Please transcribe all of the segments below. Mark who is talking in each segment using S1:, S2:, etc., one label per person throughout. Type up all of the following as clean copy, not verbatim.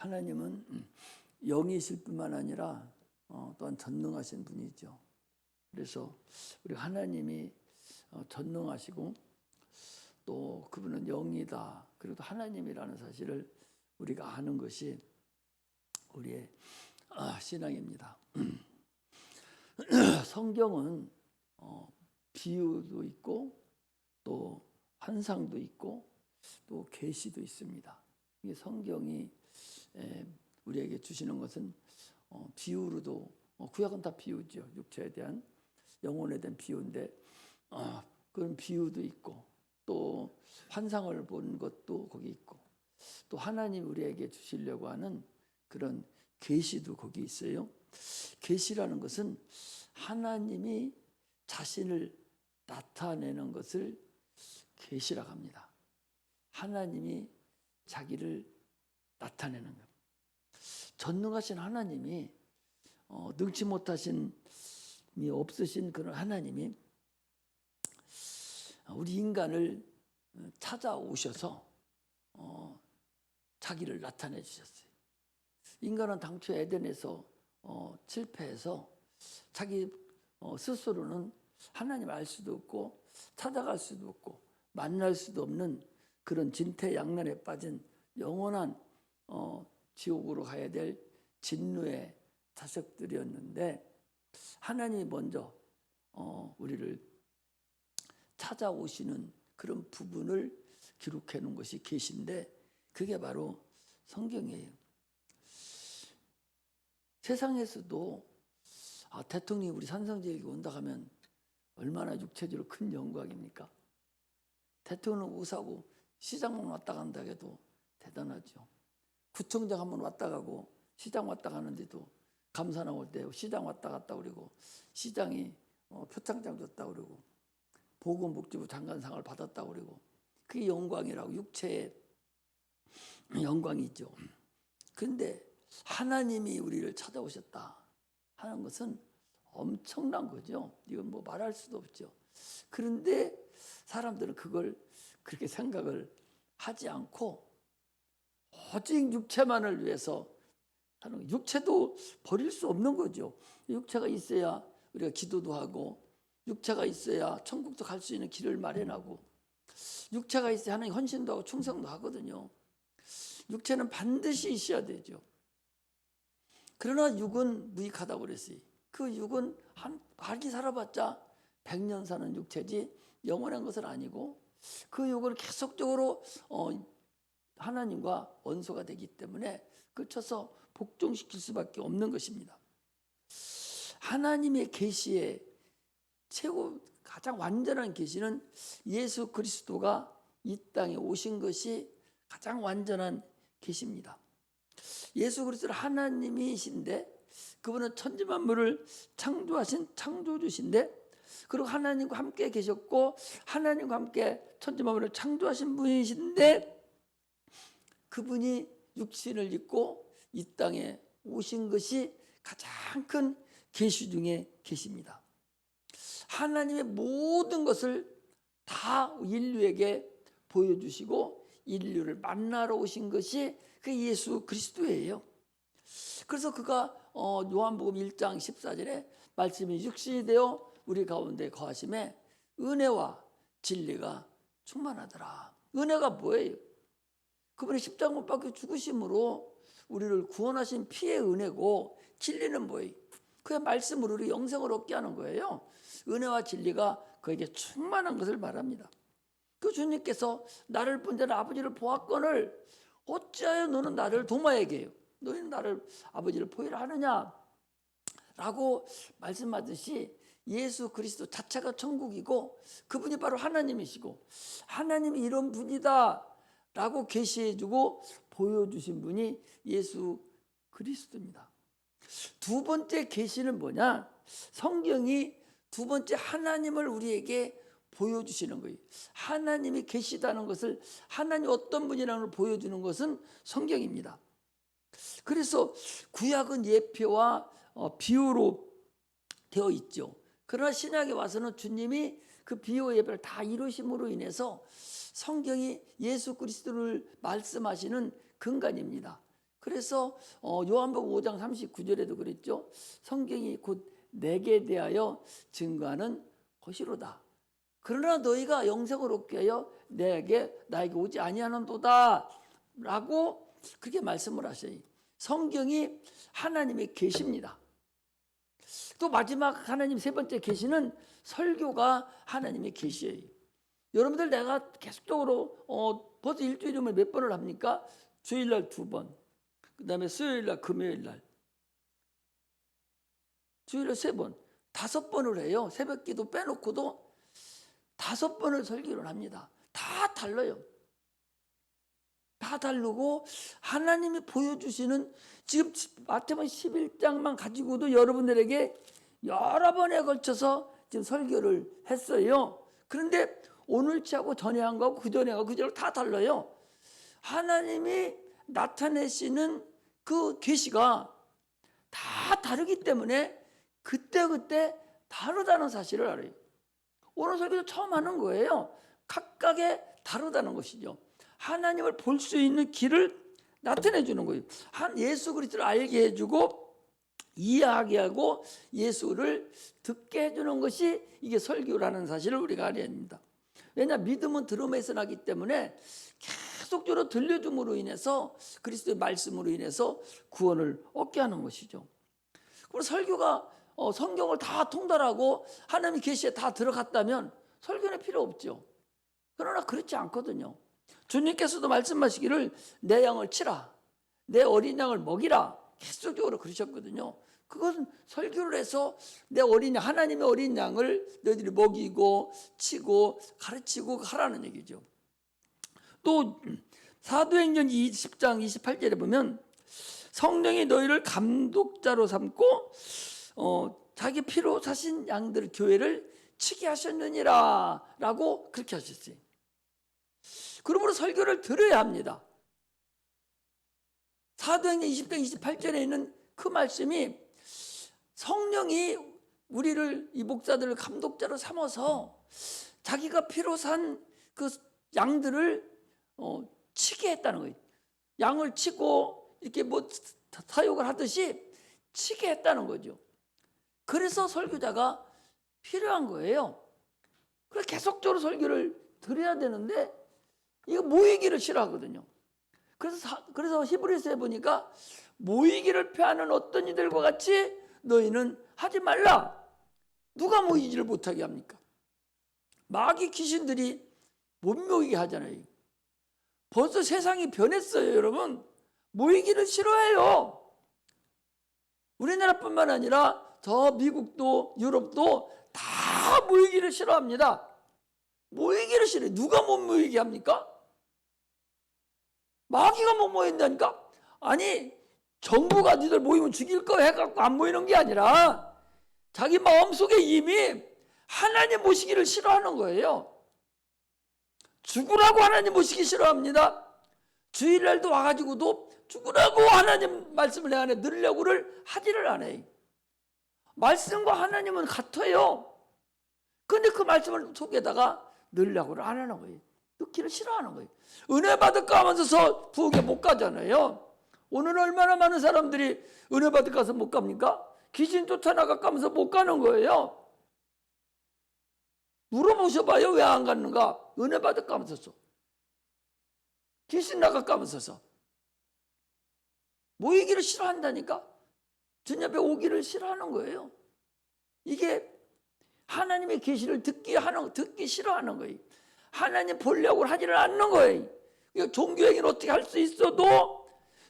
S1: 하나님은 영이실 뿐만 아니라 또한 전능하신 분이죠. 그래서 우리 하나님이 전능하시고 또 그분은 영이다. 그리고 또 하나님이라는 사실을 우리가 아는 것이 우리의 신앙입니다. 성경은 비유도 있고 또 환상도 있고 또 계시도 있습니다. 이게 성경이 우리에게 주시는 것은 비유로도 구약은 다 비유죠. 육체에 대한 영혼에 대한 비유인데 그런 비유도 있고 또 환상을 본 것도 거기 있고 또 하나님 우리에게 주시려고 하는 그런 계시도 거기 있어요. 계시라는 것은 하나님이 자신을 나타내는 것을 계시라고 합니다. 하나님이 자기를 나타내는 것. 전능하신 하나님이 능치 못하신 이 없으신 그런 하나님이 우리 인간을 찾아오셔서 자기를 나타내 주셨어요. 인간은 당초 에덴에서 실패해서 자기 스스로는 하나님 알 수도 없고 찾아갈 수도 없고 만날 수도 없는 그런 진퇴양난에 빠진 영원한 지옥으로 가야 될 진노의 자식들이었는데 하나님이 먼저 우리를 찾아오시는 그런 부분을 기록해 놓은 것이 계시인데 그게 바로 성경이에요. 세상에서도 대통령이 우리 산성지역에 온다 하면 얼마나 육체적으로 큰 영광입니까? 대통령 오사고 시장만 왔다 간다 해도 대단하죠. 구청장 한번 왔다 가고 시장 왔다 가는데도 감사 나올 때 시장 왔다 갔다 그러고 시장이 표창장 줬다 그러고 보건복지부 장관상을 받았다 그러고 그게 영광이라고 육체의 영광이죠. 그런데 하나님이 우리를 찾아오셨다 하는 것은 엄청난 거죠. 이건 뭐 말할 수도 없죠. 그런데 사람들은 그걸 그렇게 생각을 하지 않고 오직 육체만을 위해서 하는 거예요. 육체도 버릴 수 없는 거죠. 육체가 있어야 우리가 기도도 하고 육체가 있어야 천국도 갈 수 있는 길을 마련하고 육체가 있어야 하나님 헌신도 하고 충성도 하거든요. 육체는 반드시 있어야 되죠. 그러나 육은 무익하다고 그랬어요. 그 육은 한발기 살아봤자 100년 사는 육체지 영원한 것은 아니고 그 육을 계속적으로 하나님과 원소가 되기 때문에 그쳐서 복종시킬 수밖에 없는 것입니다. 하나님의 계시의 최고 가장 완전한 계시는 예수 그리스도가 이 땅에 오신 것이 가장 완전한 계시입니다. 예수 그리스도는 하나님이신데 그분은 천지 만물을 창조하신 창조주신데 그리고 하나님과 함께 계셨고 하나님과 함께 천지 만물을 창조하신 분이신데 그분이 육신을 입고 이 땅에 오신 것이 가장 큰 계시 중에 계시입니다. 하나님의 모든 것을 다 인류에게 보여주시고 인류를 만나러 오신 것이 그 예수 그리스도예요. 그래서 그가 요한복음 1장 14절에 말씀이 육신이 되어 우리 가운데 거하심에 은혜와 진리가 충만하더라. 은혜가 뭐예요? 그분이 십자가 못 박혀 죽으심으로 우리를 구원하신 피의 은혜고 진리는 뭐예요? 그의 말씀으로 우리 영생을 얻게 하는 거예요. 은혜와 진리가 그에게 충만한 것을 말합니다. 그 주님께서 나를 본자는 아버지를 보았거늘 어찌하여 너는 나를 도마에게 해요? 너희는 나를 아버지를 보이라 하느냐? 라고 말씀하듯이 예수 그리스도 자체가 천국이고 그분이 바로 하나님이시고 하나님이 이런 분이다 라고 계시해주고 보여주신 분이 예수 그리스도입니다. 두 번째 계시는 뭐냐? 성경이 두 번째 하나님을 우리에게 보여주시는 거예요. 하나님이 계시다는 것을 하나님 어떤 분이라는 걸 보여주는 것은 성경입니다. 그래서 구약은 예표와 비유로 되어 있죠. 그러나 신약에 와서는 주님이 그 비유와 예표를 다 이루심으로 인해서 성경이 예수 그리스도를 말씀하시는 근간입니다. 그래서 요한복음 5장 39절에도 그랬죠. 성경이 곧 내게 대하여 증거하는 것이로다. 그러나 너희가 영생을 얻게 하여 나에게 오지 아니하는도다 라고 그렇게 말씀을 하셔요. 성경이 하나님의 계시입니다. 또 마지막 하나님 세 번째 계시는 설교가 하나님의 계시예요. 여러분들 내가 계속적으로 벌써 일주일이면 몇 번을 합니까? 주일날 2번, 그 다음에 수요일날, 금요일날, 주일날 3번, 5번을 해요. 새벽기도 빼놓고도 5번을 설교를 합니다. 다 달라요. 다 다르고 하나님이 보여주시는, 지금 마태복음 11장만 가지고도 여러분들에게 여러 번에 걸쳐서 지금 설교를 했어요. 그런데 오늘치하고 전에 한 거하고 그 전에 하고 그 전에 다 달라요. 하나님이 나타내시는 그 계시가 다 다르기 때문에 그때그때 다르다는 사실을 알아요. 오늘 설교도 처음 하는 거예요. 각각의 다르다는 것이죠. 하나님을 볼 수 있는 길을 나타내 주는 거예요. 예수 그리스도를 알게 해주고 이해하게 하고 예수를 듣게 해주는 것이 이게 설교라는 사실을 우리가 알아야 합니다. 왜냐, 믿음은 들음에서 나기 때문에 계속적으로 들려줌으로 인해서 그리스도의 말씀으로 인해서 구원을 얻게 하는 것이죠. 그리고 설교가 성경을 다 통달하고 하나님의 계시에 다 들어갔다면 설교는 필요 없죠. 그러나 그렇지 않거든요. 주님께서도 말씀하시기를 내 양을 치라, 내 어린 양을 먹이라 계속적으로 그러셨거든요. 그것은 설교를 해서 내 어린 양, 하나님의 어린 양을 너희들이 먹이고 치고 가르치고 하라는 얘기죠. 또 사도행전 20장 28절에 보면 성령이 너희를 감독자로 삼고 자기 피로 사신 양들 교회를 치게 하셨느니라 라고 그렇게 하셨어요. 그러므로 설교를 들어야 합니다. 사도행전 20장 28절에 있는 그 말씀이 성령이 우리를, 이 목사들을 감독자로 삼아서 자기가 피로 산 그 양들을 치게 했다는 거예요. 양을 치고 이렇게 뭐 사육을 하듯이 치게 했다는 거죠. 그래서 설교자가 필요한 거예요. 그래서 계속적으로 설교를 들어야 되는데 이거 모이기를 싫어하거든요. 그래서 히브리서에 보니까 모이기를 피하는 어떤 이들과 같이 너희는 하지 말라. 누가 모이지를 못하게 합니까? 마귀 귀신들이 못 모이게 하잖아요. 벌써 세상이 변했어요, 여러분. 모이기를 싫어해요. 우리나라뿐만 아니라 저 미국도 유럽도 다 모이기를 싫어합니다. 모이기를 싫어해요. 누가 못 모이게 합니까? 마귀가 못 모인다니까? 아니, 정부가 니들 모이면 죽일 거 해갖고 안 모이는 게 아니라 자기 마음속에 이미 하나님 모시기를 싫어하는 거예요. 죽으라고 하나님 모시기 싫어합니다. 주일날도 와가지고도 죽으라고 하나님 말씀을 내 안에 들으려고를 하지를 않아요. 말씀과 하나님은 같아요. 그런데 그 말씀을 속에다가 넣으려고를 안 하는 거예요. 넣기를 싫어하는 거예요. 은혜 받을까 하면서 부엌에 못 가잖아요. 오늘 얼마나 많은 사람들이 은혜 받을까 해서 못 갑니까? 귀신 쫓아나갈까 하면서 못 가는 거예요. 물어보셔봐요. 왜 안 갔는가? 은혜 받을까 하면서, 귀신 나갈까 하면서 모이기를 싫어한다니까. 주님 앞에 오기를 싫어하는 거예요. 이게 하나님의 계시를 듣기 싫어하는 거예요. 하나님 보려고 하지를 않는 거예요. 종교행위를 어떻게 할 수 있어도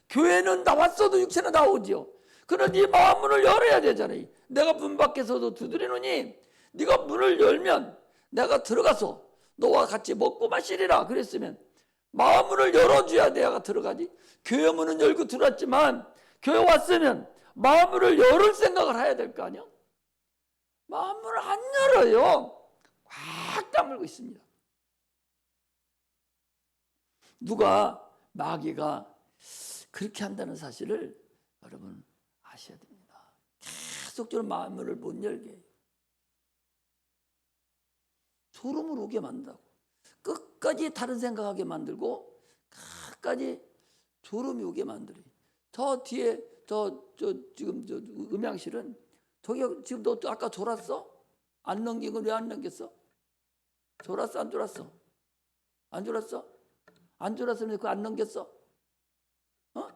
S1: 교회는 나왔어도 육체는 나오죠. 그러나 네 마음문을 열어야 되잖아요. 내가 문 밖에서도 두드리노니 네가 문을 열면 내가 들어가서 너와 같이 먹고 마시리라 그랬으면 마음문을 열어줘야 내가 들어가지. 교회 문은 열고 들어왔지만 교회 왔으면 마음문을 열을 생각을 해야 될 거 아니야. 마음문을 안 열어요. 꽉 다물고 있습니다. 누가, 마귀가 그렇게 한다는 사실을 여러분 아셔야 됩니다. 계속적으로 마음문을 못 열게 해요. 소름을 오게 만든다고. 끝까지 다른 생각하게 만들고 끝까지 소름이 오게 만들어요. 저 뒤에 지금 저 음향실은 저기 지금 너 아까 졸았어? 안 넘긴 건 왜 안 넘겼어? 졸았어? 안 졸았어? 안 졸았어? 안 졸았으면 그거 안 넘겼어? 어?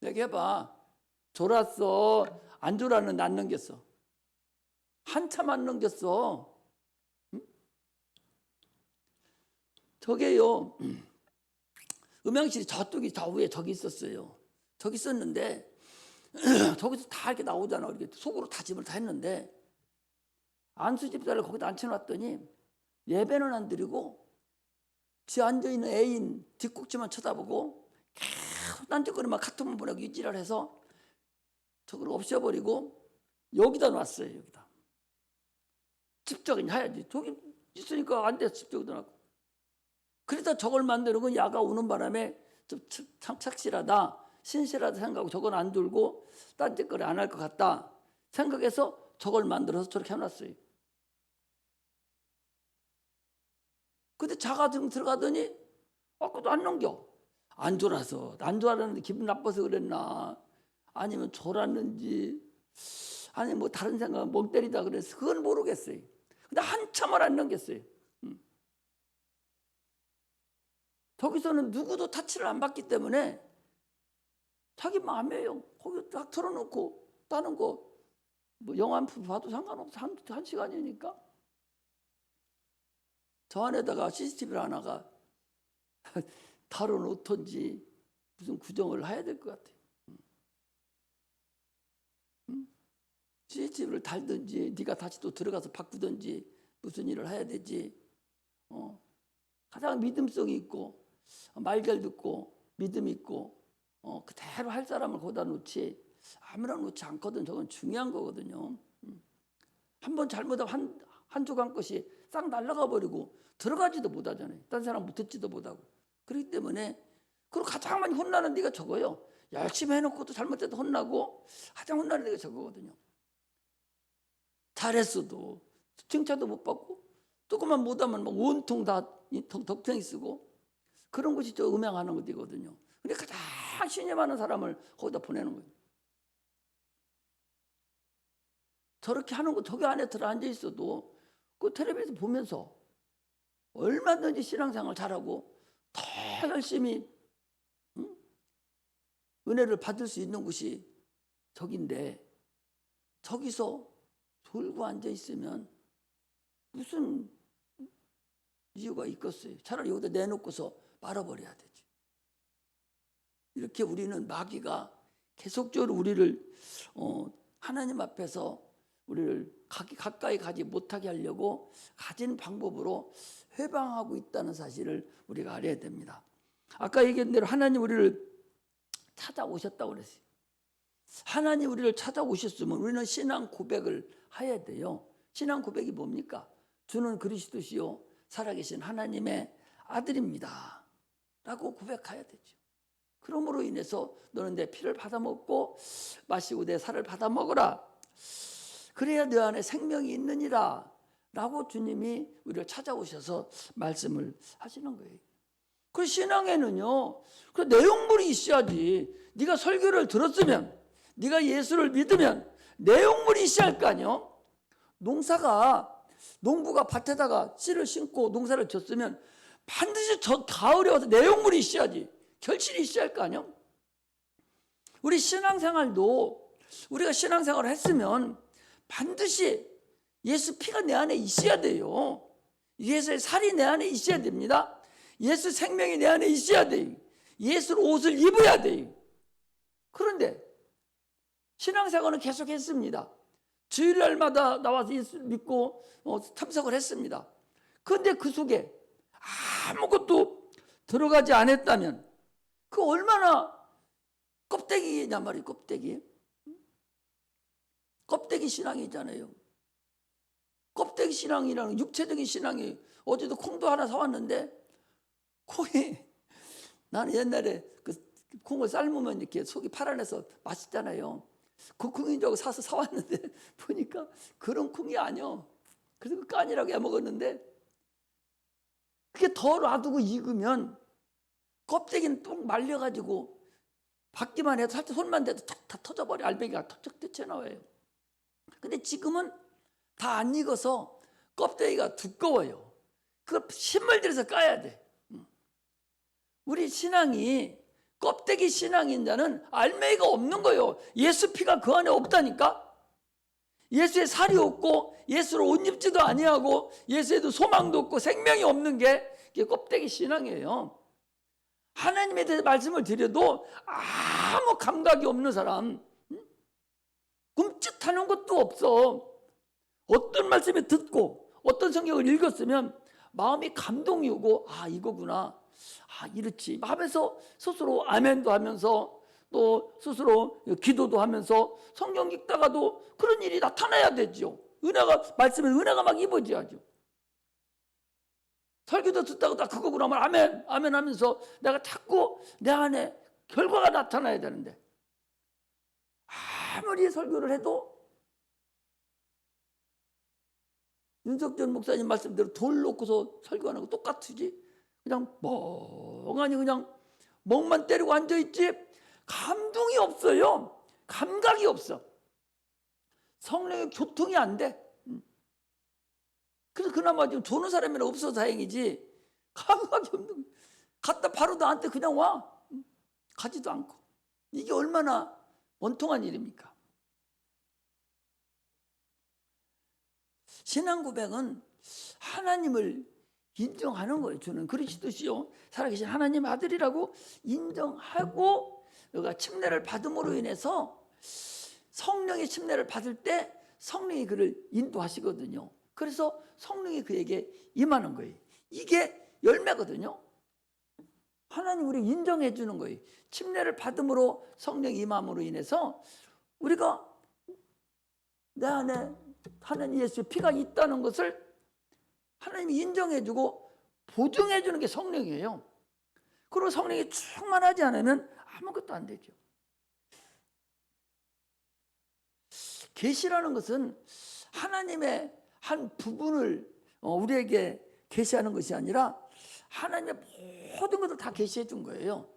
S1: 얘기해봐. 졸았어? 안 졸았는데 안 넘겼어? 한참 안 넘겼어. 응? 저게요. 음향실이 저쪽이 저 위에 저기 있었어요. 저기 있었는데 저기서 다 이렇게 나오잖아. 이렇게 속으로 다짐을 다 했는데 안수 집사를 거기다 앉혀놨더니 예배는 안 드리고 지 앉아있는 애인 뒷꼭지만 쳐다보고 계속 딴짓거리만 카톡만 보내고 유지를 해서 저걸 없애버리고 여기다 놨어요. 여기다. 집적인 해야지. 저기 있으니까 안 돼. 집적이도 놨고. 그러다 저걸 만드는 야가 우는 바람에 좀 참 착실하다, 신실하다 생각하고 저건 안 들고 딴짓거리 안 할 것 같다 생각해서 저걸 만들어서 저렇게 해놨어요. 근데 자가 들어가더니 아까도 안 넘겨. 안 졸아서, 안 졸았는데 기분 나빠서 그랬나, 아니면 졸았는지, 아니 뭐 다른 생각 멍 때리다 그래서 그건 모르겠어요. 근데 한참을 안 넘겼어요. 저기서는 누구도 타치를 안 받기 때문에 자기 마음이에요. 거기 딱 틀어놓고 다른 거 뭐 영화 한 편 봐도 상관없어. 한 시간이니까. 저 안에다가 CCTV를 하나가 다뤄놓던지 무슨 구정을 해야 될 것 같아요. CCTV를 달든지 네가 다시 또 들어가서 바꾸든지 무슨 일을 해야 되지. 가장 믿음성이 있고 말 잘 듣고 믿음 있고 그대로 할 사람을 거기다 놓지 아무나 놓지 않거든. 저건 중요한 거거든요. 한번 잘못하면 한 조각 것이 싹 날아가 버리고 들어가지도 못하잖아요. 딴 사람 못 듣지도 못하고. 그렇기 때문에 그리고 가장 많이 혼나는 데가 저거예요. 열심히 해놓고도 잘못해도 혼나고 가장 혼나는 데가 저거거든요. 잘했어도 칭찬도 못 받고 조금만 못하면 막 온통 다 덕탱이 쓰고 그런 것이 저 음향하는 것이거든요. 근데 가장 신임하는 사람을 거기다 보내는 거예요. 저렇게 하는 거 저기 안에 들어앉아 있어도 그 텔레비전 보면서 얼마든지 신앙생활 잘하고 더 열심히 은혜를 받을 수 있는 곳이 저긴데 저기서 졸고 앉아 있으면 무슨 이유가 있겠어요? 차라리 여기다 내놓고서 말아버려야 되지. 이렇게 우리는 마귀가 계속적으로 우리를 하나님 앞에서 우리를 가까이 가지 못하게 하려고 가진 방법으로 회방하고 있다는 사실을 우리가 알아야 됩니다. 아까 얘기한 대로 하나님 우리를 찾아오셨다고 그랬어요. 하나님 우리를 찾아오셨으면 우리는 신앙 고백을 해야 돼요. 신앙 고백이 뭡니까? 주는 그리스도시요 살아계신 하나님의 아들입니다 라고 고백해야 되죠. 그러므로 인해서 너는 내 피를 받아먹고 마시고 내 살을 받아먹어라. 그래야 너 안에 생명이 있느니라 라고 주님이 우리를 찾아오셔서 말씀을 하시는 거예요. 그 신앙에는요, 그 내용물이 있어야지. 네가 설교를 들었으면, 네가 예수를 믿으면 내용물이 있어야 할 거 아니요. 농부가 밭에다가 씨를 심고 농사를 졌으면 반드시 저 가을에 와서 내용물이 있어야지. 결실이 있어야 할 거 아니요. 우리 신앙생활도 우리가 신앙생활을 했으면 반드시 예수 피가 내 안에 있어야 돼요. 예수의 살이 내 안에 있어야 됩니다. 예수 생명이 내 안에 있어야 돼요. 예수 옷을 입어야 돼요. 그런데 신앙생활은 계속 했습니다. 주일날마다 나와서 예수 믿고 참석을 했습니다. 그런데 그 속에 아무것도 들어가지 않았다면 그 얼마나 껍데기냐 말이에요. 껍데기 신앙이잖아요. 껍데기 신앙이라는 육체적인 신앙이 어제도 콩도 하나 사왔는데 콩이 나는 옛날에 그 콩을 삶으면 이렇게 속이 파란해서 맛있잖아요. 그 콩인 줄 알고 사서 사왔는데 보니까 그런 콩이 아니요. 그래서 그 깐이라고 해먹었는데 그게 더 놔두고 익으면 껍데기는 똥 말려가지고 받기만 해도 살짝 손만 대도 다 터져버려. 알배기가 턱턱 튀어나와요. 근데 지금은 다 안 익어서 껍데기가 두꺼워요. 그걸 힘을 들여서 까야 돼. 우리 신앙이 껍데기 신앙인 자는 알맹이가 없는 거예요. 예수 피가 그 안에 없다니까. 예수의 살이 없고 예수를 옷 입지도 아니하고 예수에도 소망도 없고 생명이 없는 게 껍데기 신앙이에요. 하나님에 대해서 말씀을 드려도 아무 감각이 없는 사람, 꿈짓하는 것도 없어. 어떤 말씀을 듣고 어떤 성경을 읽었으면 마음이 감동이 오고 이거구나, 이렇지 하면서 스스로 아멘도 하면서 또 스스로 기도도 하면서 성경 읽다가도 그런 일이 나타나야 되죠. 말씀에 은혜가 막 입어져야죠. 설교도 듣다가 다 그거구나 하면 아멘, 아멘 하면서 내가 자꾸 내 안에 결과가 나타나야 되는데, 아무리 설교를 해도 윤석전 목사님 말씀대로 돌 놓고서 설교하는 거 똑같으지. 그냥 멍하니 그냥 멍만 때리고 앉아있지 감동이 없어요. 감각이 없어. 성령의 교통이 안 돼. 그래서 그나마 지금 조는 사람이 없어서 다행이지, 감각이 없는 거야. 갔다 바로 나한테 그냥 와. 가지도 않고. 이게 얼마나 원통한 일입니까? 신앙 고백은 하나님을 인정하는 거예요. 저는 그리스도시요 살아계신 하나님 아들이라고 인정하고, 너가 침례를 받음으로 인해서 성령의 침례를 받을 때 성령이 그를 인도하시거든요. 그래서 성령이 그에게 임하는 거예요. 이게 열매거든요. 하나님 우리 인정해 주는 거예요. 침례를 받음으로 성령이 임함으로 인해서 우리가 내 안에 하나님 예수의 피가 있다는 것을 하나님이 인정해 주고 보증해 주는 게 성령이에요. 그리고 성령이 충만하지 않으면 아무것도 안 되죠. 계시라는 것은 하나님의 한 부분을 우리에게 계시하는 것이 아니라 하나님의 모든 것을 다 계시해 준 거예요.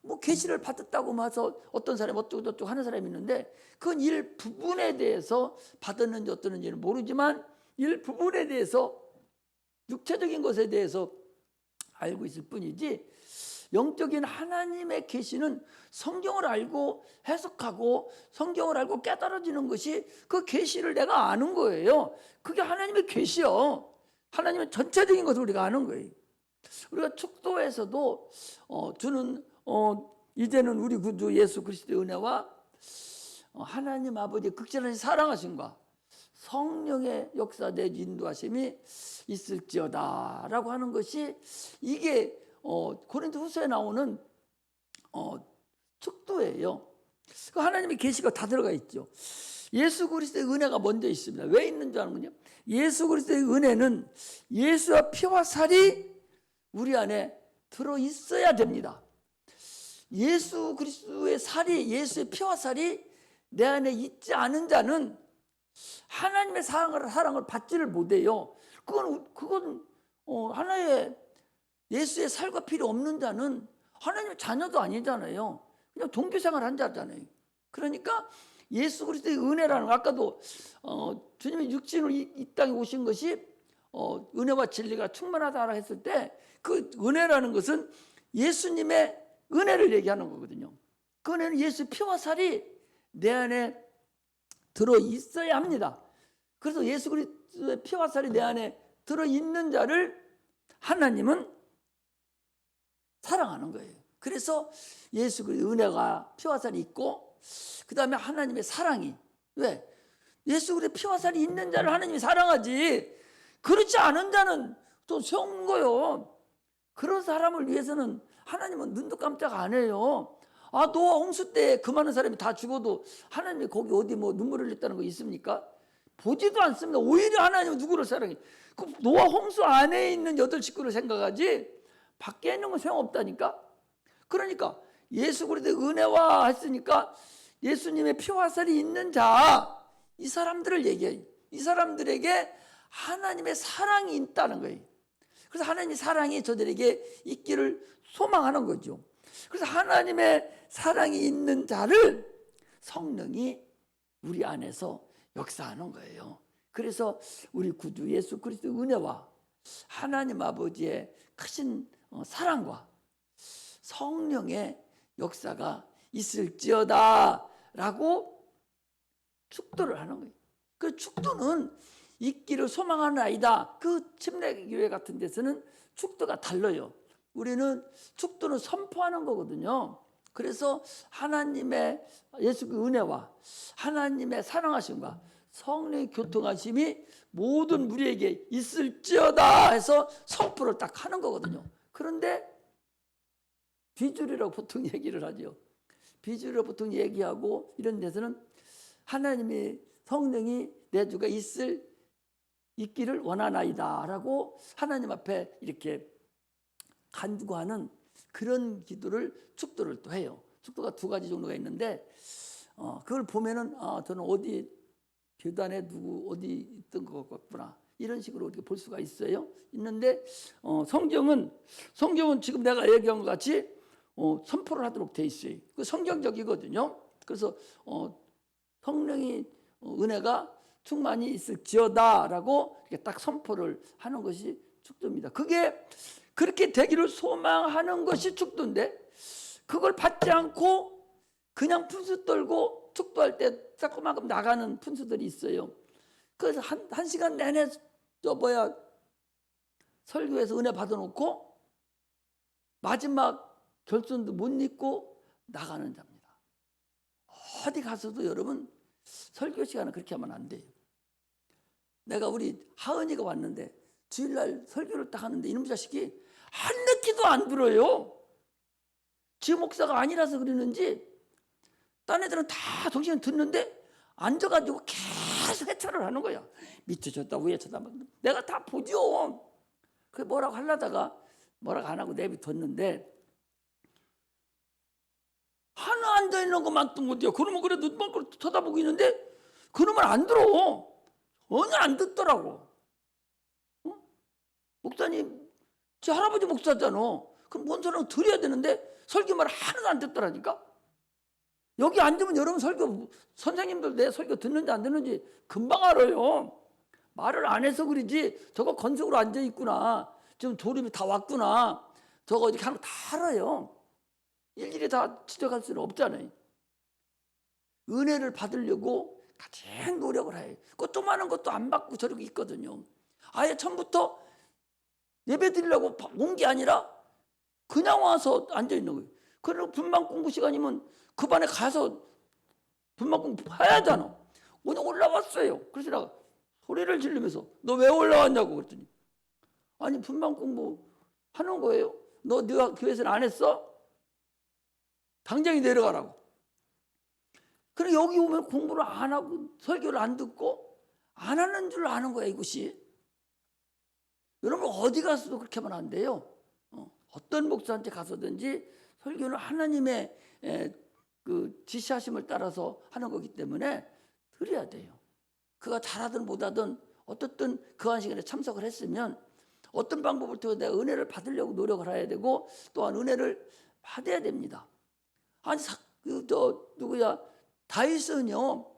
S1: 뭐 계시를 받았다고 해서 어떤 사람이 어쩌고 하는 사람이 있는데, 그건 일부분에 대해서 받았는지 어떠는지는 모르지만 일부분에 대해서, 육체적인 것에 대해서 알고 있을 뿐이지, 영적인 하나님의 계시는 성경을 알고 해석하고 성경을 알고 깨달아지는 것이 그 계시를 내가 아는 거예요. 그게 하나님의 계시요. 하나님의 전체적인 것을 우리가 아는 거예요. 우리가 축도에서도 주는 이제는 우리 구주 예수 그리스도의 은혜와 하나님 아버지의 극진하신 사랑하심과 성령의 역사 내지 인도하심이 있을지어다 라고 하는 것이, 이게 고린도후서에 나오는 축도예요. 그 하나님의 계시가 다 들어가 있죠. 예수 그리스도의 은혜가 먼저 있습니다. 왜 있는 줄 아는군요. 예수 그리스도의 은혜는 예수와 피와 살이 우리 안에 들어 있어야 됩니다. 예수 그리스도의 살이, 예수의 피와 살이 내 안에 있지 않은 자는 하나님의 사랑을 받지를 못해요. 그건 하나의 예수의 살과 피가 없는 자는 하나님의 자녀도 아니잖아요. 그냥 종교생활 한 자잖아요. 그러니까 예수 그리스도의 은혜라는, 아까도 주님이 육신으로 이 땅에 오신 것이 은혜와 진리가 충만하다라 했을 때, 그 은혜라는 것은 예수님의 은혜를 얘기하는 거거든요. 그 은혜는 예수의 피와 살이 내 안에 들어 있어야 합니다. 그래서 예수 그리스도의 피와 살이 내 안에 들어 있는 자를 하나님은 사랑하는 거예요. 그래서 예수 그리스도의 은혜가 피와 살이 있고, 그 다음에 하나님의 사랑이, 왜? 예수 그리스도의 피와 살이 있는 자를 하나님이 사랑하지, 그렇지 않은 자는 또 세운 거요. 그런 사람을 위해서는 하나님은 눈도 깜짝 안 해요. 노아 홍수 때 그 많은 사람이 다 죽어도 하나님이 거기 어디 뭐 눈물을 흘렸다는 거 있습니까? 보지도 않습니다. 오히려 하나님은 누구를 사랑해? 그 노아 홍수 안에 있는 8식구를 생각하지 밖에 있는 건 소용없다니까. 그러니까 예수 그리스도의 은혜와 했으니까 예수님의 피와 살이 있는 자, 이 사람들을 얘기해요. 이 사람들에게 하나님의 사랑이 있다는 거예요. 그래서 하나님의 사랑이 저들에게 있기를 소망하는 거죠. 그래서 하나님의 사랑이 있는 자를 성령이 우리 안에서 역사하는 거예요. 그래서 우리 구주 예수 그리스도의 은혜와 하나님 아버지의 크신 사랑과 성령의 역사가 있을지어다 라고 축도를 하는 거예요. 그 축도는 있기를 소망하는 아이다. 그 침례교회 같은 데서는 축도가 달라요. 우리는 축도는 선포하는 거거든요. 그래서 하나님의 예수 그 은혜와 하나님의 사랑하심과 성령의 교통하심이 모든 무리에게 있을지어다 해서 선포를 딱 하는 거거든요. 그런데 비주류라고 보통 얘기를 하죠. 비주류라고 보통 얘기하고 이런 데서는 하나님의 성령이 내 주가 있기를 원하나이다 라고 하나님 앞에 이렇게 간구하는 그런 기도를 축도를 또 해요. 축도가 두 가지 종류가 있는데 그걸 보면은 저는 어디 교단에 누구 어디 있던 것 같구나 이런 식으로 이렇게 볼 수가 있어요. 있는데 성경은 지금 내가 얘기한 것 같이 선포를 하도록 돼 있어요. 그 성경적이거든요. 그래서 성령이 은혜가 충만히 있을지어다라고 이렇게 딱 선포를 하는 것이 축도입니다. 그게 그렇게 되기를 소망하는 것이 축도인데 그걸 받지 않고 그냥 푼수 떨고 축도할 때 자꾸만 나가는 푼수들이 있어요. 그래서 한 시간 내내 설교에서 은혜 받아놓고 마지막 결선도 못 읽고 나가는 자입니다. 어디 가서도 여러분 설교 시간은 그렇게 하면 안 돼요. 내가 우리 하은이가 왔는데 주일날 설교를 딱 하는데 이놈 자식이 한 느끼도 안 들어요. 지 목사가 아니라서 그러는지 딴 애들은 다 정신 듣는데 앉아가지고 계속 해찰을 하는 거야. 밑에 쳤다 위에 쳤다 내가 다 보죠. 그 뭐라고 하려다가 뭐라고 안 하고 내비뒀는데 하나 앉아있는 것만 또 못해요. 그러면 그래 눈만 쳐다보고 있는데 그놈은 안 들어. 전혀 안 듣더라고. 목사님 제 할아버지 목사잖아. 그럼 뭔 소리를 들어야 되는데 설교 말 하나도 안 듣더라니까. 여기 앉으면 여러분 설교 선생님들 내 설교 듣는지 안 듣는지 금방 알아요. 말을 안 해서 그러지 저거 건석으로 앉아있구나. 지금 졸음이 다 왔구나. 저거 이렇게 하는 거 다 알아요. 일일이 다 지적할 수는 없잖아요. 은혜를 받으려고 가장 노력을 해요. 그 조그마한 것도 안 받고 저러고 있거든요. 아예 처음부터 예배 드리려고 온 게 아니라 그냥 와서 앉아있는 거예요. 그리고 분만 공부 시간이면 그 반에 가서 분만 공부 해야 하잖아. 오늘 올라왔어요. 그래서 내가 소리를 지르면서 너 왜 올라왔냐고 그랬더니 아니 분만 공부 하는 거예요. 네가 교회에서는 안 했어? 당장에 내려가라고. 그래 여기 오면 공부를 안 하고 설교를 안 듣고 안 하는 줄 아는 거야 이것이. 여러분 어디 가서도 그렇게 하면 안 돼요. 어떤 목사한테 가서든지 설교는 하나님의 그 지시하심을 따라서 하는 거기 때문에 드려야 돼요. 그가 잘하든 못하든 어떻든 그 한 시간에 참석을 했으면 어떤 방법을 통해 내가 은혜를 받으려고 노력을 해야 되고 또한 은혜를 받아야 됩니다. 아니 다윗은요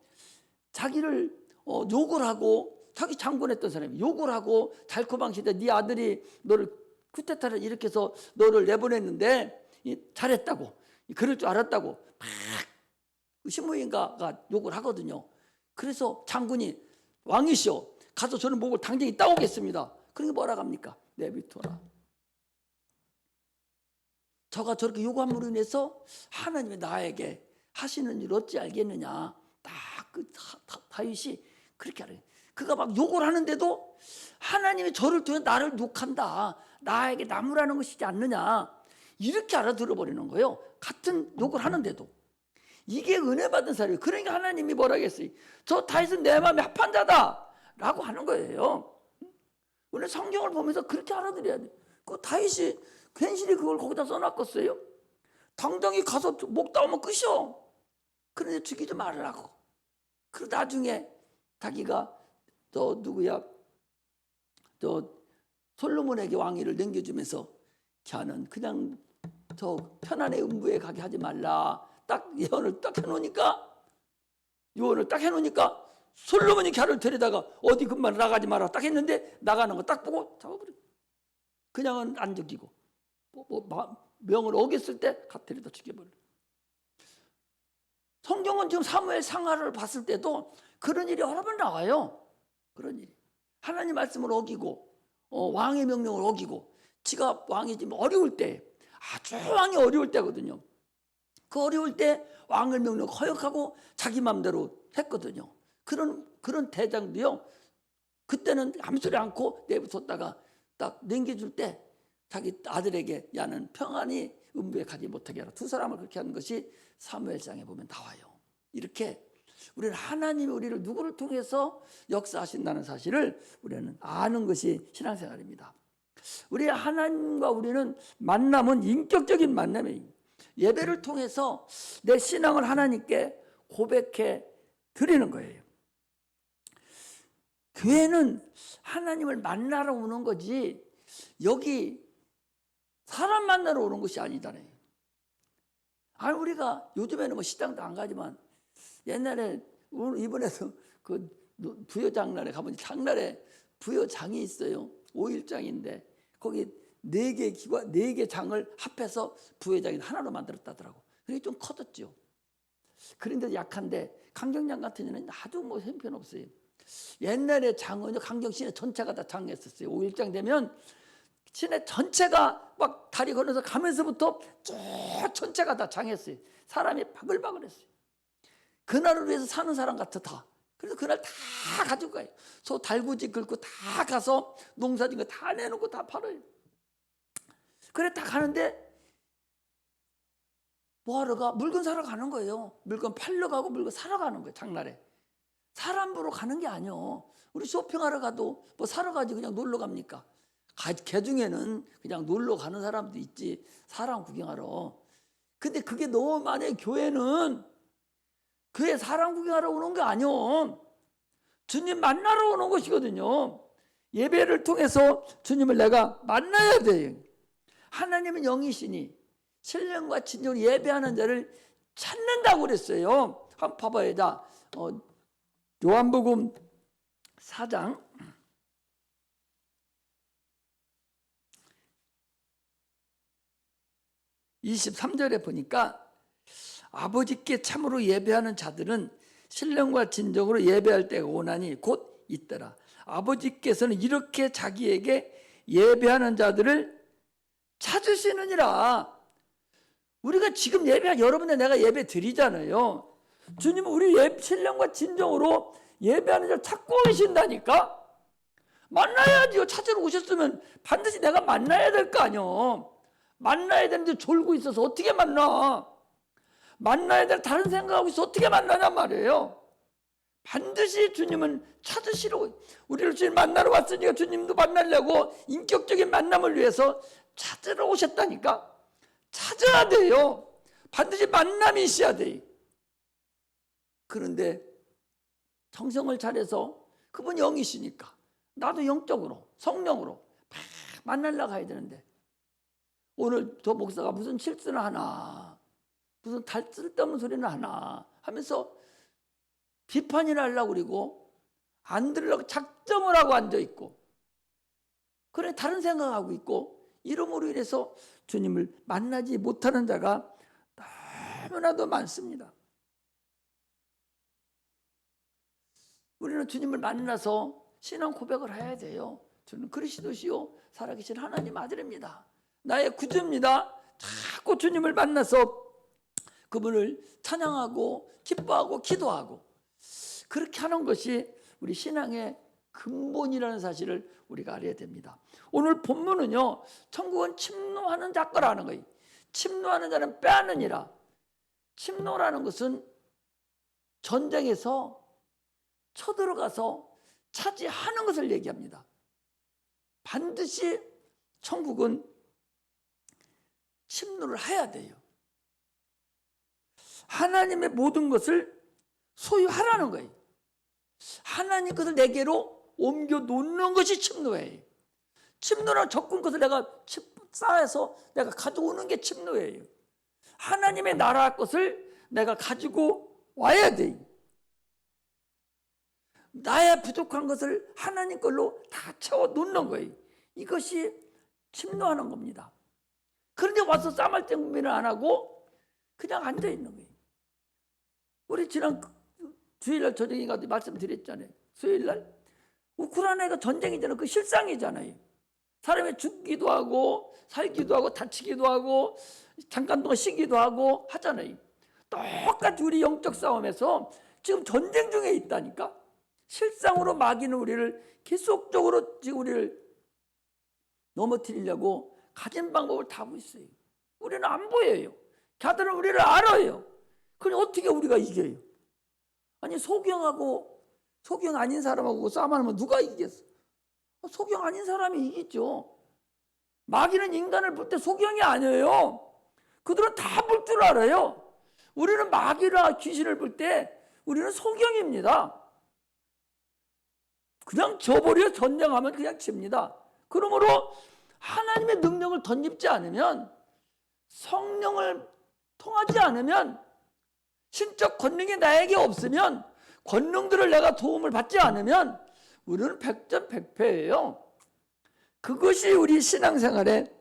S1: 자기를 욕을 하고 자기 장군했던 사람이 욕을 하고 달코방 시대 네 아들이 너를 쿠데타를 일으켜서 너를 내보냈는데 잘했다고 그럴 줄 알았다고 막 시므이인가가 욕을 하거든요. 그래서 장군이 왕이시오 가서 저는 목을 당장에 따오겠습니다. 그러니까 뭐라 합니까? 내비둬라. 저가 저렇게 요구함으로 인해서 하나님이 나에게 하시는 일 어찌 알겠느냐. 딱 그 다윗이 그렇게 하래요. 그가 막 욕을 하는데도 하나님이 저를 통해 나를 욕한다. 나에게 나무라는 것이지 않느냐. 이렇게 알아들어 버리는 거예요. 같은 욕을 하는데도. 이게 은혜 받은 사람이에요. 그러니까 하나님이 뭐라 했어요. 저 다윗은 내 마음에 합한 자다. 라고 하는 거예요. 오늘 성경을 보면서 그렇게 알아들어야 돼요. 그 다윗이 괜시리 그걸 거기다 써놨겠어요? 당장에 가서 목 따오면 끝이요. 그런데 죽이지 말으라고. 그리고 나중에 자기가 솔로몬에게 왕위를 넘겨주면서 걔는 그냥 저 편안의 음부에 가게 하지 말라. 딱 예언을 딱 해놓으니까, 요언을 딱 해놓으니까 솔로몬이 걔를 데리다가 어디 금방 나가지 마라 딱 했는데 나가는 거 딱 보고 잡아버려. 그냥은 안 죽이고 명을 어겼을 때 데리다 죽여버려. 성경은 지금 사무엘 상하를 봤을 때도 그런 일이 여러 번 나와요. 그런 일이 하나님 말씀을 어기고 왕의 명령을 어기고, 지가 왕이 지금 어려울 때, 아주 왕이 어려울 때거든요. 그 어려울 때 왕의 명령을 거역하고 자기 마음대로 했거든요. 그런 대장도요, 그때는 아무 소리 않고 내버렸다가 딱 넘겨줄 때 자기 아들에게 야는 평안히 음부에 가지 못하게 하라. 두 사람을 그렇게 하는 것이 사무엘상에 보면 나와요. 이렇게 우리는 하나님이 우리를 누구를 통해서 역사하신다는 사실을 우리는 아는 것이 신앙생활입니다. 우리 하나님과 우리는 만남은 인격적인 만남이에요. 예배를 통해서 내 신앙을 하나님께 고백해 드리는 거예요. 교회는 하나님을 만나러 오는 거지 여기 사람 만나러 오는 것이 아니잖아요. 아니, 우리가 요즘에는 뭐 시장도 안 가지만 옛날에 이번에도 그 부여장날에 가보니 장날에 부여장이 있어요. 5일장인데 거기 4개 장을 합해서 부여장이 하나로 만들었다더라고. 그게 좀 커졌죠. 그런데 약한데 강경장 같은 데는 아주 뭐 형편없어요. 옛날에 장은요, 강경 시내 전체가 다 장했었어요. 5일장 되면 시내 전체가 막 다리 건너서 가면서부터 쭉 전체가 다 장했어요. 사람이 바글바글했어요. 그날을 위해서 사는 사람 같아 다. 그래서 그날 다 가지고 가요. 소 달구지 긁고 다 가서 농사진 거 다 내놓고 다 팔아요. 그래 다 가는데 뭐하러 가? 물건 사러 가는 거예요. 물건 팔러 가고 물건 사러 가는 거예요. 장날에. 사람 보러 가는 게 아니요. 우리 쇼핑하러 가도 뭐 사러 가지 그냥 놀러 갑니까? 개 중에는 그냥 놀러 가는 사람도 있지, 사람 구경하러. 근데 그게 너무 많아요. 교회는 교회 사람 구경하러 오는 게 아니요. 주님 만나러 오는 것이거든요. 예배를 통해서 주님을 내가 만나야 돼요. 하나님은 영이시니 신령과 진정으로 예배하는 자를 찾는다고 그랬어요. 한번 봐봐요. 자, 요한복음 4장 23절에 보니까 아버지께 참으로 예배하는 자들은 신령과 진정으로 예배할 때가 오나니 곧 있더라. 아버지께서는 이렇게 자기에게 예배하는 자들을 찾으시느니라. 우리가 지금 여러분들 내가 예배 드리잖아요. 주님은 우리 신령과 진정으로 예배하는 자를 찾고 계신다니까. 만나야지요. 찾으러 오셨으면 반드시 내가 만나야 될 거 아니요. 만나야 되는데 졸고 있어서 어떻게 만나? 만나야 될 다른 생각하고 있어 어떻게 만나냔 말이에요. 반드시 주님은 찾으시러, 우리를 주님 만나러 왔으니까 주님도 만나려고 인격적인 만남을 위해서 찾으러 오셨다니까. 찾아야 돼요. 반드시 만남이 있어야 돼. 그런데 정성을 차려서 그분 영이시니까 나도 영적으로 성령으로 만나려고 가야 되는데, 오늘 저 목사가 무슨 실수를 하나, 무슨 쓸데없는 소리는 하나 하면서 비판이나 하려고 그러고 안 들으려고 작정을 하고 앉아있고, 그래 다른 생각하고 있고, 이름으로 인해서 주님을 만나지 못하는 자가 너무나도 많습니다. 우리는 주님을 만나서 신앙 고백을 해야 돼요. 저는 그리스도시요 살아계신 하나님 아들입니다. 나의 구주입니다. 자꾸 주님을 만나서 그분을 찬양하고 기뻐하고 기도하고 그렇게 하는 것이 우리 신앙의 근본이라는 사실을 우리가 알아야 됩니다. 오늘 본문은요, 천국은 침노하는 자거라는 거예요. 침노하는 자는 빼앗느니라. 침노라는 것은 전쟁에서 쳐들어가서 차지하는 것을 얘기합니다. 반드시 천국은 침노를 해야 돼요. 하나님의 모든 것을 소유하라는 거예요. 하나님 것을 내게로 옮겨 놓는 것이 침노예요. 침노란 적군 것을 내가 쌓아서 내가 가져오는 게 침노예요. 하나님의 나라 것을 내가 가지고 와야 돼. 나의 부족한 것을 하나님 걸로 다 채워 놓는 거예요. 이것이 침노하는 겁니다. 그런데 와서 싸움할 준비는 안 하고 그냥 앉아 있는 거예요. 우리 지난 주일날 저녁인가 말씀드렸잖아요. 수요일날 우크라이나가 전쟁이잖아요. 그 실상이잖아요. 사람이 죽기도 하고 살기도 하고 다치기도 하고 잠깐 동안 쉬기도 하고 하잖아요. 똑같이 우리 영적 싸움에서 지금 전쟁 중에 있다니까. 실상으로 마귀는 우리를 계속적으로 지금 우리를 넘어뜨리려고 가진 방법을 다 하고 있어요. 우리는 안 보여요. 걔들은 우리를 알아요. 그럼 어떻게 우리가 이겨요? 아니 소경 아닌 사람하고 싸움하면 누가 이기겠어? 소경 아닌 사람이 이기죠. 마귀는 인간을 볼 때 소경이 아니에요. 그들은 다 볼 줄 알아요. 우리는 마귀나 귀신을 볼 때 우리는 소경입니다. 그냥 져버려. 전쟁하면 그냥 집니다. 그러므로 하나님의 능력을 덧입지 않으면, 성령을 통하지 않으면, 신적 권능이 나에게 없으면, 권능들을 내가 도움을 받지 않으면 우리는 백전백패예요. 그것이 우리 신앙생활의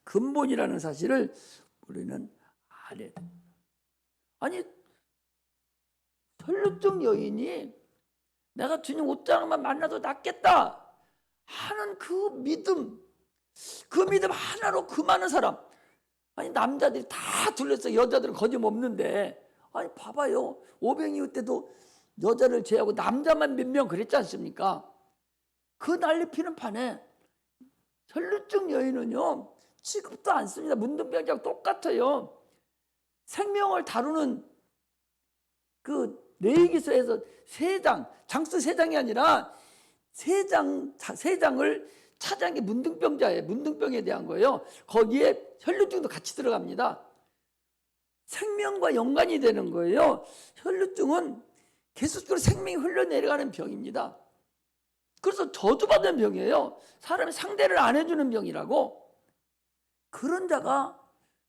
S1: 근본이라는 사실을 우리는 알아야 됩니다. 아니 혈루증 여인이 내가 주님 옷자락만 만나도 낫겠다 하는 그 믿음 하나로 그 많은 사람, 아니 남자들이 다 둘러서 여자들은 거짓없는데, 아니 봐봐요. 오병이어 때도 여자를 제외하고 남자만 몇 명 그랬지 않습니까? 그 난리피는 판에 혈루증 여인은요 취급도 않습니다. 문둥병자하고 똑같아요. 생명을 다루는 그 레위기서에서 장수 3장이 아니라 3장을 차지한 게 문둥병자예요. 문둥병에 대한 거예요. 거기에 혈루증도 같이 들어갑니다. 생명과 연관이 되는 거예요. 혈루증은 계속적으로 생명이 흘러내려가는 병입니다. 그래서 저주받은 병이에요. 사람이 상대를 안 해주는 병이라고. 그런 자가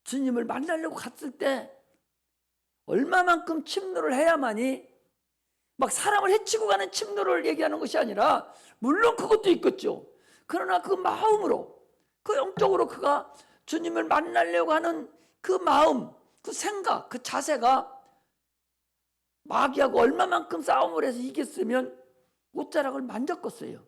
S1: 주님을 만나려고 갔을 때 얼마만큼 침노를 해야만이, 막 사람을 해치고 가는 침노를 얘기하는 것이 아니라, 물론 그것도 있겠죠. 그러나 그 마음으로, 그 영적으로 그가 주님을 만나려고 하는 그 마음, 그 생각, 그 자세가 마귀하고 얼마만큼 싸움을 해서 이겼으면 옷자락을 만졌겠어요.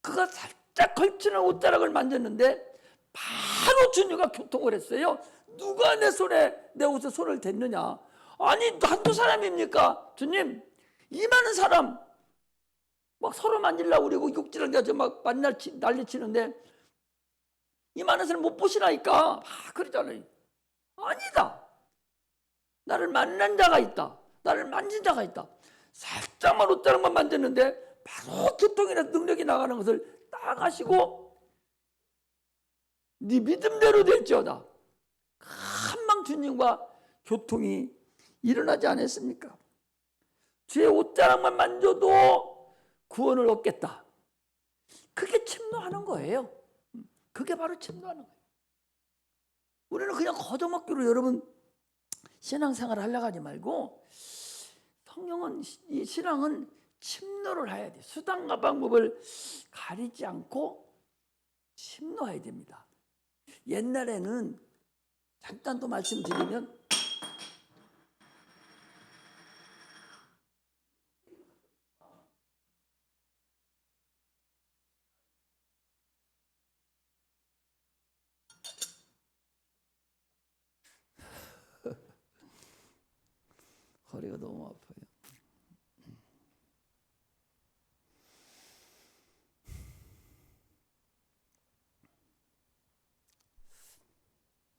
S1: 그가 살짝 걸치는 옷자락을 만졌는데 바로 주님과 교통을 했어요. 누가 내 옷에 손을 댔느냐? 아니 한두 사람입니까? 주님, 이 많은 사람 막 서로 만질라고 그러고 육질을 가지고 막 난리치는데 이 많은 사람 못 보시라니까 그러잖아요. 아니다. 나를 만난 자가 있다. 나를 만진 자가 있다. 살짝만 옷자락만 만졌는데 바로 교통이라서 능력이 나가는 것을 딱 하시고, 네 믿음대로 될지어다. 한방 주님과 교통이 일어나지 않았습니까? 주의 옷자락만 만져도 구원을 얻겠다. 그게 침노하는 거예요. 그게 바로 침노하는 거예요. 우리는 그냥 거저먹기로 여러분 신앙생활을 하려고 하지 말고, 성령은, 이 신앙은 침노를 해야 돼. 수단과 방법을 가리지 않고 침노해야 됩니다. 옛날에는 잠깐 또 말씀드리면, 허리가 너무 아파요.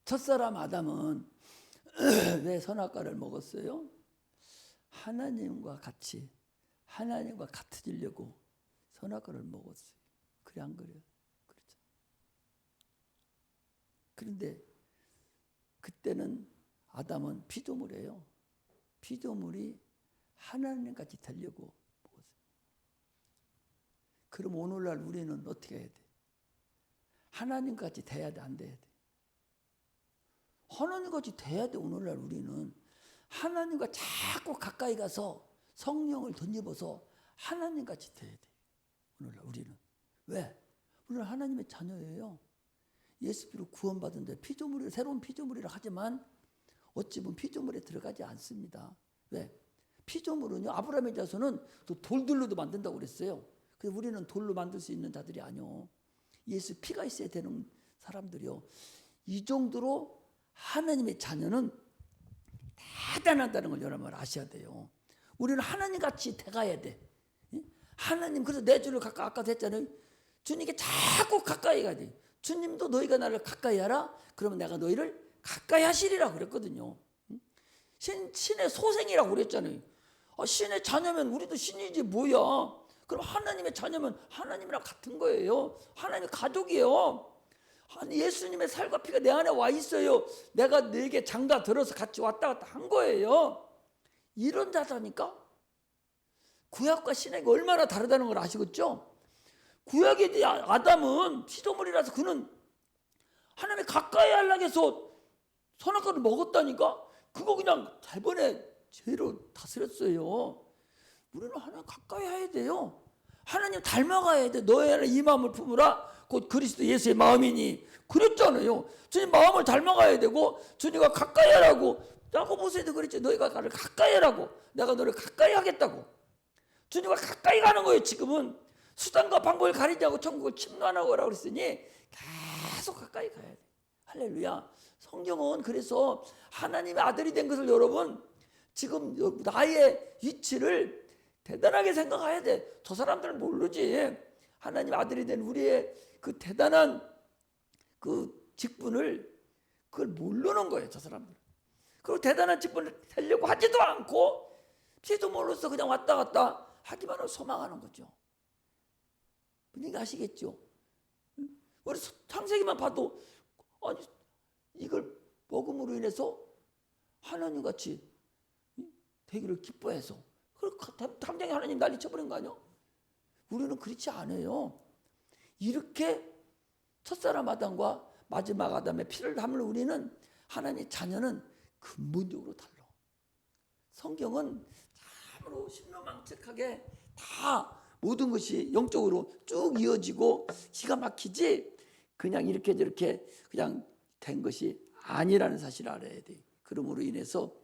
S1: 첫사람 아담은 왜 선악과를 먹었어요? 하나님과 같아지려고 선악과를 먹었어요. 그래 안 그래요? 그렇죠. 그런데 그때는 아담은 피조물이에요. 피조물이 하나님같이 되려고 먹었어요. 그럼 오늘날 우리는 어떻게 해야 돼? 하나님같이 돼야 돼, 안 돼야 돼? 하나님같이 돼야 돼. 오늘날 우리는 하나님과 자꾸 가까이 가서 성령을 덧입어서 하나님같이 돼야 돼. 오늘날 우리는. 왜? 우리는 하나님의 자녀예요. 예수 피로 구원받은데 피조물이 새로운 피조물이라 하지만 어찌 보면 피조물에 들어가지 않습니다. 왜? 피조물은요, 아브라함의 자손은 또 돌들로도 만든다고 그랬어요. 그래서 우리는 돌로 만들 수 있는 자들이 아니요. 예수 피가 있어야 되는 사람들이요. 이 정도로 하나님의 자녀는 대단하다는 걸 여러분 아셔야 돼요. 우리는 하나님같이 돼가야 돼. 하나님, 그래서 내 주를 아까도 했잖아요. 주님께 자꾸 가까이 가야 돼. 주님도 너희가 나를 가까이 하라. 그러면 내가 너희를 가까이 하시리라 그랬거든요. 신의 소생이라고 그랬잖아요. 신의 자녀면 우리도 신이지 뭐야. 그럼 하나님의 자녀면 하나님이랑 같은 거예요. 하나님의 가족이에요. 예수님의 살과 피가 내 안에 와 있어요. 내가 너에게 장가 들어서 같이 왔다 갔다 한 거예요. 이런 자다니까. 구약과 신약이 얼마나 다르다는 걸 아시겠죠? 구약의 아담은 피조물이라서 그는 하나님의 가까이 하려고 해서 선악과를 먹었다니까. 그거 그냥 달번에 죄로 다스렸어요. 우리는 하나님 가까이 해야 돼요. 하나님 닮아가야 돼. 너의 안에 이 마음을 품으라. 곧 그리스도 예수의 마음이니. 그랬잖아요. 주님 마음을 닮아가야 되고 주님과 가까이 하라고. 야고보서에도 그랬죠. 너희가 나를 가까이 하라고. 내가 너를 가까이 하겠다고. 주님과 가까이 가는 거예요. 지금은 수단과 방법을 가리지 않고 천국을 침노하라고 그랬으니 계속 가까이 가야 돼. 할렐루야. 성경은 그래서 하나님의 아들이 된 것을 여러분 지금 나의 위치를 대단하게 생각해야 돼. 저 사람들은 모르지. 하나님 아들이 된 우리의 그 대단한 그 직분을 그걸 모르는 거예요. 저 사람들은. 그리고 대단한 직분을 되려고 하지도 않고 피조물로서 그냥 왔다 갔다 하기만을 소망하는 거죠. 분위기 아시겠죠? 우리 창세기만 봐도 아니 이걸 먹음으로 인해서 하나님같이 되기를 기뻐해서 당장에 하나님 난리 쳐버린 거 아니야? 우리는 그렇지 않아요. 이렇게 첫사람 아담과 마지막 아담의 피를 담을 우리는 하나님의 자녀는 근본적으로 달라. 성경은 참으로 신묘망측하게 다 모든 것이 영적으로 쭉 이어지고 기가 막히지 그냥 이렇게 저렇게 그냥 된 것이 아니라는 사실을 알아야 돼. 그러므로 인해서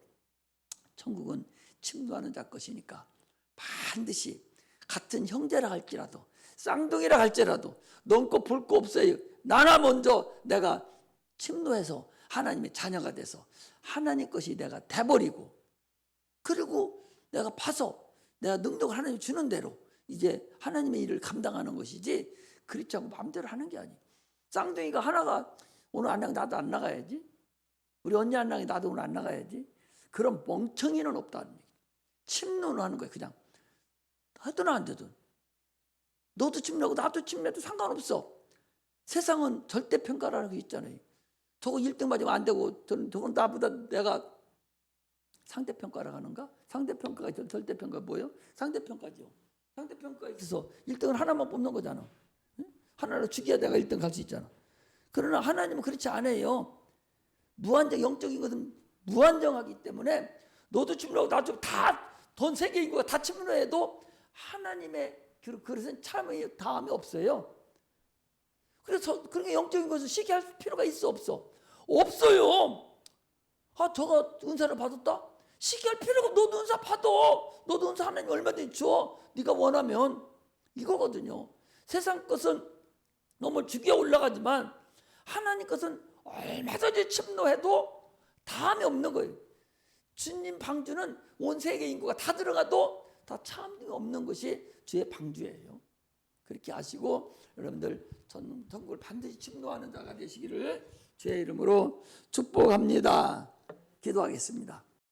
S1: 천국은 침노하는 자 것이니까 반드시 같은 형제라 할지라도 쌍둥이라 할지라도 넘고 볼 거 없어요. 나나 먼저 내가 침노해서 하나님의 자녀가 돼서 하나님 것이 내가 돼버리고 그리고 내가 파서 내가 능력을 하나님 주는 대로 이제 하나님의 일을 감당하는 것이지 그렇지 않고 마음대로 하는 게 아니에요. 쌍둥이가 하나가 오늘 안 나가 나도 안 나가야지. 우리 언니 안 나가 나도 오늘 안 나가야지. 그런 멍청이는 없다는 얘기예요. 침노는 하는 거예요. 그냥 하든 안 되든 너도 침노하고 나도 침노해도 상관없어. 세상은 절대평가라는 게 있잖아요. 저거 1등 맞으면 안 되고 저건 나보다 내가 상대평가라고 하는가? 상대평가가 절대평가 뭐예요? 상대평가죠. 상대평가에 있어서 1등은 하나만 뽑는 거잖아. 하나로 죽여야 내가 1등 갈 수 있잖아. 그러나 하나님은 그렇지 않아요. 무한정 영적인 것은 무한정하기 때문에 너도 침노하고 나도 다 전 세계 인구가 다 침노해도 하나님의 그릇은 참의 다함이 없어요. 그래서 그렇게 영적인 것을 시기할 필요가 있어 없어? 없어요. 저가 은사를 받았다? 시기할 필요가 없어. 너도 은사 받아. 너도 은사 하나님 얼마든지 줘. 네가 원하면 이거거든요. 세상 것은 너무 죽여 올라가지만 하나님 것은 얼마든지 침노해도 다함이 없는 거예요. 주님 방주는 온 세계 인구가 다 들어가도 다 참음이 없는 것이 주의 방주예요. 그렇게 아시고 여러분들 천국을 반드시 침노하는 자가 되시기를 주의 이름으로 축복합니다. 기도하겠습니다.